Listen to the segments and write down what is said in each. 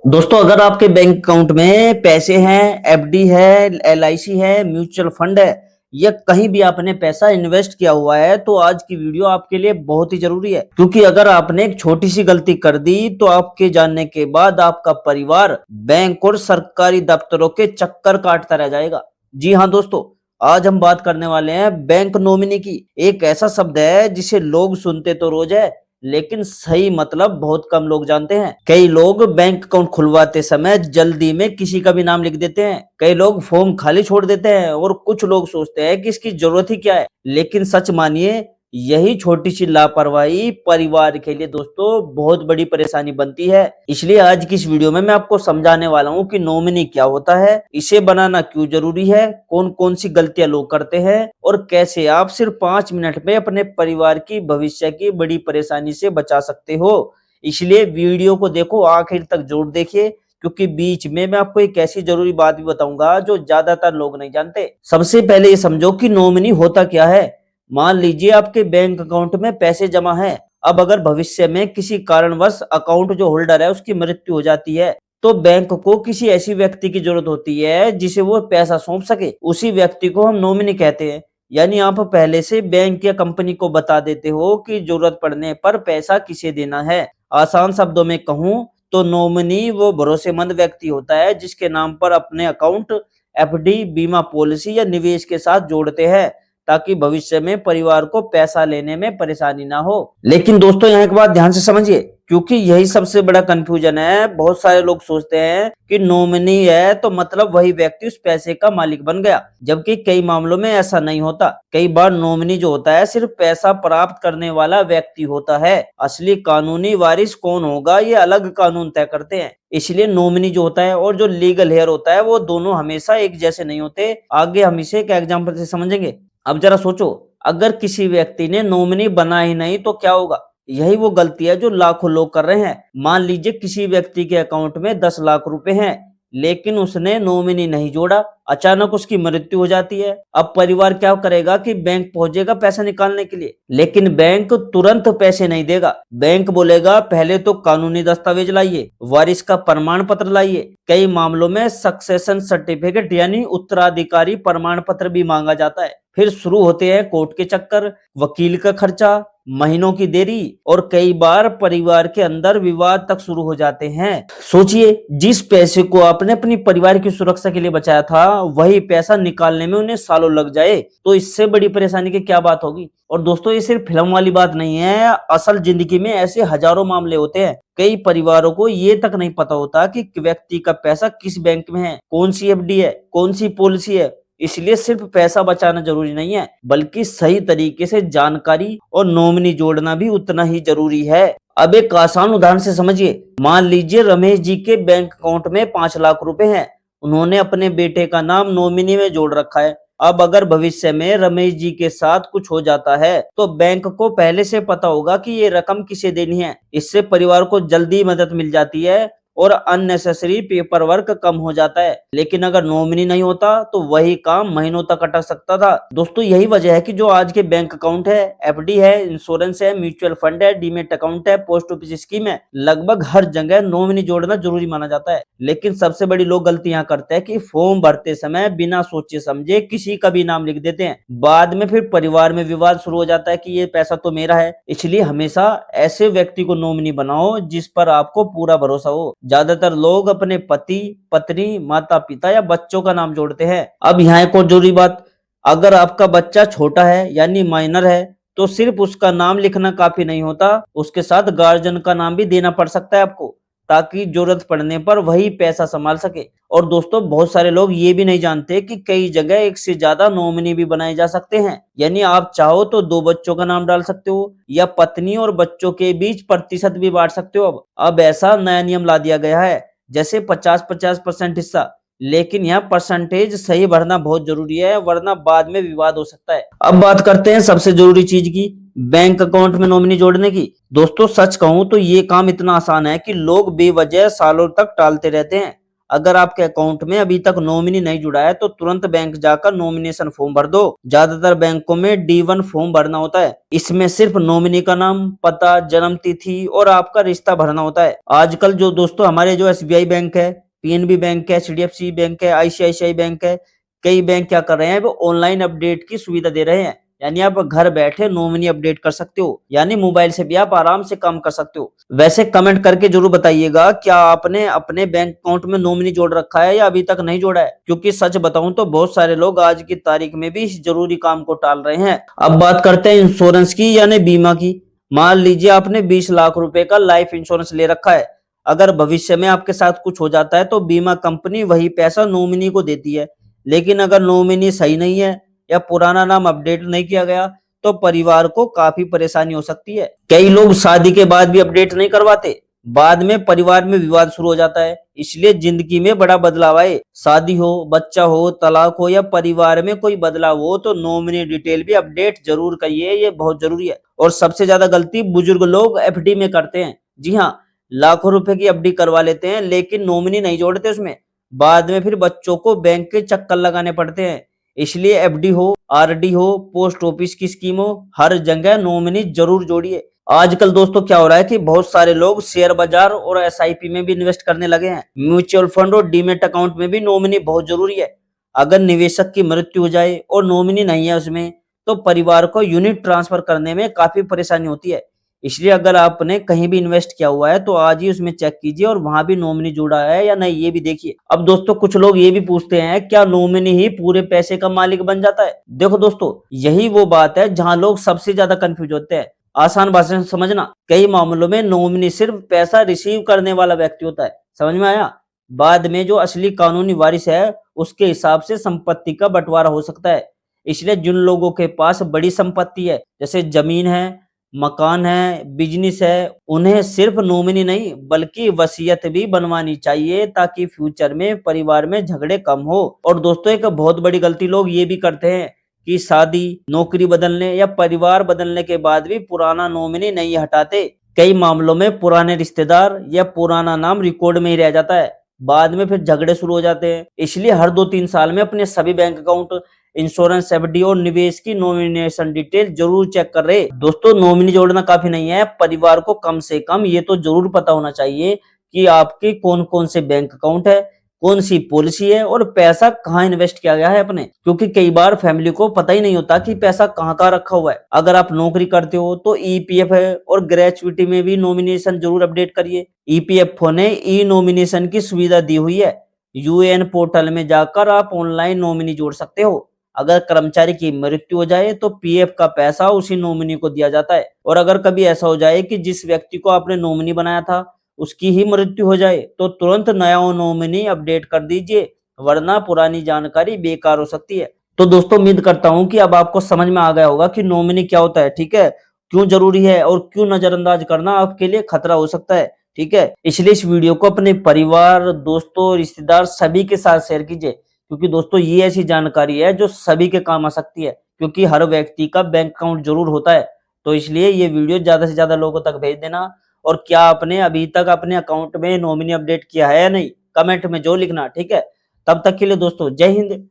दोस्तों, अगर आपके बैंक अकाउंट में पैसे हैं, एफडी है, एलआईसी है, म्यूचुअल फंड है या कहीं भी आपने पैसा इन्वेस्ट किया हुआ है तो आज की वीडियो आपके लिए बहुत ही जरूरी है। क्योंकि अगर आपने एक छोटी सी गलती कर दी तो आपके जानने के बाद आपका परिवार बैंक और सरकारी दफ्तरों के चक्कर काटता रह जाएगा। जी हाँ दोस्तों, आज हम बात करने वाले हैं बैंक नॉमिनी की। एक ऐसा शब्द है जिसे लोग सुनते तो रोज है, लेकिन सही मतलब बहुत कम लोग जानते हैं। कई लोग बैंक अकाउंट खुलवाते समय जल्दी में किसी का भी नाम लिख देते हैं, कई लोग फॉर्म खाली छोड़ देते हैं और कुछ लोग सोचते हैं कि इसकी जरूरत ही क्या है। लेकिन सच मानिए, यही छोटी सी लापरवाही परिवार के लिए दोस्तों बहुत बड़ी परेशानी बनती है। इसलिए आज की इस वीडियो में मैं आपको समझाने वाला हूँ कि नॉमिनी क्या होता है, इसे बनाना क्यों जरूरी है, कौन कौन सी गलतियां लोग करते हैं और कैसे आप सिर्फ 5 मिनट में अपने परिवार की भविष्य की बड़ी परेशानी से बचा सकते हो। इसलिए वीडियो को देखो, आखिर तक जरूर देखिए, क्योंकि बीच में मैं आपको एक ऐसी जरूरी बात भी बताऊंगा जो ज्यादातर लोग नहीं जानते। सबसे पहले ये समझो कि नॉमिनी होता क्या है। मान लीजिए आपके बैंक अकाउंट में पैसे जमा है। अब अगर भविष्य में किसी कारणवश अकाउंट जो होल्डर है उसकी मृत्यु हो जाती है तो बैंक को किसी ऐसी व्यक्ति की जरूरत होती है जिसे वो पैसा सौंप सके। उसी व्यक्ति को हम नॉमिनी कहते हैं। यानी आप पहले से बैंक या कंपनी को बता देते हो कि जरूरत पड़ने पर पैसा किसे देना है। आसान शब्दों में कहूं तो नॉमिनी वो भरोसेमंद व्यक्ति होता है जिसके नाम पर अपने अकाउंट, एफडी, बीमा पॉलिसी या निवेश के साथ जोड़ते हैं, ताकि भविष्य में परिवार को पैसा लेने में परेशानी ना हो। लेकिन दोस्तों, यहाँ एक बात ध्यान से समझिए, क्योंकि यही सबसे बड़ा कंफ्यूजन है। बहुत सारे लोग सोचते हैं कि नॉमिनी है तो मतलब वही व्यक्ति उस पैसे का मालिक बन गया, जबकि कई मामलों में ऐसा नहीं होता। कई बार नॉमिनी जो होता है सिर्फ पैसा प्राप्त करने वाला व्यक्ति होता है। असली कानूनी वारिस कौन होगा ये अलग कानून तय करते हैं। इसलिए नॉमिनी जो होता है और जो लीगल हेयर होता है वो दोनों हमेशा एक जैसे नहीं होते। आगे हम इसे एक एग्जाम्पल से समझेंगे। अब जरा सोचो, अगर किसी व्यक्ति ने नॉमिनी बना ही नहीं तो क्या होगा। यही वो गलती है जो लाखों लोग कर रहे हैं। मान लीजिए किसी व्यक्ति के अकाउंट में 10 लाख रुपए हैं, लेकिन उसने नॉमिनी नहीं जोड़ा, अचानक उसकी मृत्यु हो जाती है। अब परिवार क्या करेगा कि बैंक पहुंचेगा पैसा निकालने के लिए, लेकिन बैंक तुरंत पैसे नहीं देगा। बैंक बोलेगा पहले तो कानूनी दस्तावेज लाइए, वारिस का प्रमाण पत्र लाइए। कई मामलों में सक्सेशन सर्टिफिकेट यानी उत्तराधिकारी प्रमाण पत्र भी मांगा जाता है। फिर शुरू होते हैं कोर्ट के चक्कर, वकील का खर्चा, महीनों की देरी और कई बार परिवार के अंदर विवाद तक शुरू हो जाते हैं। सोचिए, जिस पैसे को आपने अपनी परिवार की सुरक्षा के लिए बचाया था वही पैसा निकालने में उन्हें सालों लग जाए तो इससे बड़ी परेशानी की क्या बात होगी। और दोस्तों, ये सिर्फ फिल्म वाली बात नहीं है, असल जिंदगी में ऐसे हजारों मामले होते हैं। कई परिवारों को ये तक नहीं पता होता कि व्यक्ति का पैसा किस बैंक में है, कौन सी एफडी है, कौन सी पॉलिसी है। इसलिए सिर्फ पैसा बचाना जरूरी नहीं है, बल्कि सही तरीके से जानकारी और नॉमिनी जोड़ना भी उतना ही जरूरी है। अब एक आसान उदाहरण से समझिए। मान लीजिए रमेश जी के बैंक अकाउंट में 5 लाख रुपए हैं। उन्होंने अपने बेटे का नाम नॉमिनी में जोड़ रखा है। अब अगर भविष्य में रमेश जी के साथ कुछ हो जाता है तो बैंक को पहले से पता होगा कि ये रकम किसे देनी है। इससे परिवार को जल्दी मदद मिल जाती है और अननेसेसरी पेपर वर्क कम हो जाता है। लेकिन अगर नॉमिनी नहीं होता तो वही काम महीनों तक अटक सकता था। दोस्तों, यही वजह है कि जो आज के बैंक अकाउंट है, एफडी है, इंश्योरेंस है, म्यूचुअल फंड है, डीमेट अकाउंट है, पोस्ट ऑफिस स्कीम है, लगभग हर जगह नॉमिनी जोड़ना जरूरी माना जाता है। लेकिन सबसे बड़ी लोग गलती यहाँ करते हैं कि फॉर्म भरते समय बिना सोचे समझे किसी का भी नाम लिख देते हैं। बाद में फिर परिवार में विवाद शुरू हो जाता है कि ये पैसा तो मेरा है। इसलिए हमेशा ऐसे व्यक्ति को नॉमिनी बनाओ जिस पर आपको पूरा भरोसा हो। ज्यादातर लोग अपने पति, पत्नी, माता पिता या बच्चों का नाम जोड़ते हैं। अब यहाँ एक और जरूरी बात, अगर आपका बच्चा छोटा है यानी माइनर है तो सिर्फ उसका नाम लिखना काफी नहीं होता, उसके साथ गार्जियन का नाम भी देना पड़ सकता है आपको, ताकि जरूरत पड़ने पर वही पैसा संभाल सके। और दोस्तों, बहुत सारे लोग ये भी नहीं जानते कि कई जगह एक से ज्यादा नॉमिनी भी बनाए जा सकते हैं। यानी आप चाहो तो 2 बच्चों का नाम डाल सकते हो या पत्नी और बच्चों के बीच प्रतिशत भी बांट सकते हो। अब ऐसा नया नियम ला दिया गया है, जैसे 50-50% हिस्सा। लेकिन यहाँ परसेंटेज सही भरना बहुत जरूरी है, वरना बाद में विवाद हो सकता है। अब बात करते हैं सबसे जरूरी चीज की, बैंक अकाउंट में नॉमिनी जोड़ने की। दोस्तों, सच कहूं तो ये काम इतना आसान है कि लोग बेवजह सालों तक टालते रहते हैं। अगर आपके अकाउंट में अभी तक नॉमिनी नहीं जुड़ा है तो तुरंत बैंक जाकर नॉमिनेशन फॉर्म भर दो। ज्यादातर बैंकों में D1 फॉर्म भरना होता है। इसमें सिर्फ नॉमिनी का नाम, पता, जन्म तिथि और आपका रिश्ता भरना होता है। आजकल जो दोस्तों हमारे जो SBI बैंक है, PNB बैंक है, CDFC बैंक है, ICICI बैंक है, कई बैंक क्या कर रहे हैं, वो ऑनलाइन अपडेट की सुविधा दे रहे हैं। यानी आप घर बैठे नॉमिनी अपडेट कर सकते हो, यानी मोबाइल से भी आप आराम से काम कर सकते हो। वैसे कमेंट करके जरूर बताइएगा, क्या आपने अपने बैंक अकाउंट में नॉमिनी जोड़ रखा है या अभी तक नहीं जोड़ा है? क्योंकि सच बताऊं तो बहुत सारे लोग आज की तारीख में भी इस जरूरी काम को टाल रहे हैं। अब बात करते हैं इंश्योरेंस की, यानी बीमा की। मान लीजिए आपने 20 लाख रुपए का लाइफ इंश्योरेंस ले रखा है। अगर भविष्य में आपके साथ कुछ हो जाता है तो बीमा कंपनी वही पैसा नॉमिनी को देती है। लेकिन अगर नॉमिनी सही नहीं है या पुराना नाम अपडेट नहीं किया गया तो परिवार को काफी परेशानी हो सकती है। कई लोग शादी के बाद भी अपडेट नहीं करवाते, बाद में परिवार में विवाद शुरू हो जाता है। इसलिए जिंदगी में बड़ा बदलाव आए, शादी हो, बच्चा हो, तलाक हो या परिवार में कोई बदलाव हो, तो नॉमिनी डिटेल भी अपडेट जरूर करिए, ये बहुत जरूरी है। और सबसे ज्यादा गलती बुजुर्ग लोग FD में करते हैं। जी हाँ, लाखों रुपए की FD करवा लेते हैं लेकिन नॉमिनी नहीं जोड़ते उसमें। बाद में फिर बच्चों को बैंक के चक्कर लगाने पड़ते हैं। इसलिए FD हो, RD हो, पोस्ट ऑफिस की स्कीम हो, हर जगह नॉमिनी जरूर जोड़िए। आजकल दोस्तों क्या हो रहा है कि बहुत सारे लोग शेयर बाजार और SIP में भी इन्वेस्ट करने लगे हैं। म्यूचुअल फंड और डीमेट अकाउंट में भी नॉमिनी बहुत जरूरी है। अगर निवेशक की मृत्यु हो जाए और नॉमिनी नहीं है उसमें, तो परिवार को यूनिट ट्रांसफर करने में काफी परेशानी होती है। इसलिए अगर आपने कहीं भी इन्वेस्ट किया हुआ है तो आज ही उसमें चेक कीजिए और वहां भी नॉमिनी जुड़ा है या नहीं, ये भी देखिए। अब दोस्तों कुछ लोग ये भी पूछते हैं, क्या नॉमिनी ही पूरे पैसे का मालिक बन जाता है? देखो दोस्तों, यही वो बात है जहां लोग सबसे ज्यादा कंफ्यूज होते हैं। आसान भाषा में समझना, कई मामलों में नॉमिनी सिर्फ पैसा रिसीव करने वाला व्यक्ति होता है। समझ में आया? बाद में जो असली कानूनी वारिस है उसके हिसाब से संपत्ति का बंटवारा हो सकता है। इसलिए जिन लोगों के पास बड़ी संपत्ति है, जैसे जमीन है, मकान है, बिजनेस है, उन्हें सिर्फ नॉमिनी नहीं बल्कि वसीयत भी बनवानी चाहिए, ताकि फ्यूचर में परिवार में झगड़े कम हो। और दोस्तों एक बहुत बड़ी गलती लोग ये भी करते हैं कि शादी, नौकरी बदलने या परिवार बदलने के बाद भी पुराना नॉमिनी नहीं हटाते। कई मामलों में पुराने रिश्तेदार या पुराना नाम रिकॉर्ड में ही रह जाता है, बाद में फिर झगड़े शुरू हो जाते हैं। इसलिए हर 2-3 साल में अपने सभी बैंक अकाउंट, इंश्योरेंस, FD और निवेश की नॉमिनेशन डिटेल जरूर चेक कर रहे। दोस्तों नॉमिनी जोड़ना काफी नहीं है, परिवार को कम से कम ये तो जरूर पता होना चाहिए कि आपके कौन कौन से बैंक अकाउंट है, कौन सी पॉलिसी है और पैसा कहाँ इन्वेस्ट किया गया है अपने। क्योंकि कई बार फैमिली को पता ही नहीं होता कि पैसा कहाँ कहाँ रखा हुआ है। अगर आप नौकरी करते हो तो EPF है और ग्रेचुइटी में भी नॉमिनेशन जरूर अपडेट करिए। EPF ने ई नॉमिनेशन की सुविधा दी हुई है। UN पोर्टल में जाकर आप ऑनलाइन नॉमिनी जोड़ सकते हो। अगर कर्मचारी की मृत्यु हो जाए तो PF का पैसा उसी नॉमिनी को दिया जाता है। और अगर कभी ऐसा हो जाए कि जिस व्यक्ति को आपने नॉमिनी बनाया था उसकी ही मृत्यु हो जाए तो तुरंत नया नॉमिनी अपडेट कर दीजिए, वरना पुरानी जानकारी बेकार हो सकती है। तो दोस्तों उम्मीद करता हूं कि अब आपको समझ में आ गया होगा कि नॉमिनी क्या होता है, ठीक है, क्यों जरूरी है और क्यों नजरअंदाज करना आपके लिए खतरा हो सकता है। ठीक है, इसलिए इस वीडियो को अपने परिवार, दोस्तों, रिश्तेदार सभी के साथ शेयर कीजिए, क्योंकि दोस्तों ये ऐसी जानकारी है जो सभी के काम आ सकती है। क्योंकि हर व्यक्ति का बैंक अकाउंट जरूर होता है, तो इसलिए ये वीडियो ज्यादा से ज्यादा लोगों तक भेज देना। और क्या आपने अभी तक अपने अकाउंट में नॉमिनी अपडेट किया है या नहीं, कमेंट में जो लिखना, ठीक है। तब तक के लिए दोस्तों जय हिंद,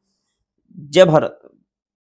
जय भारत।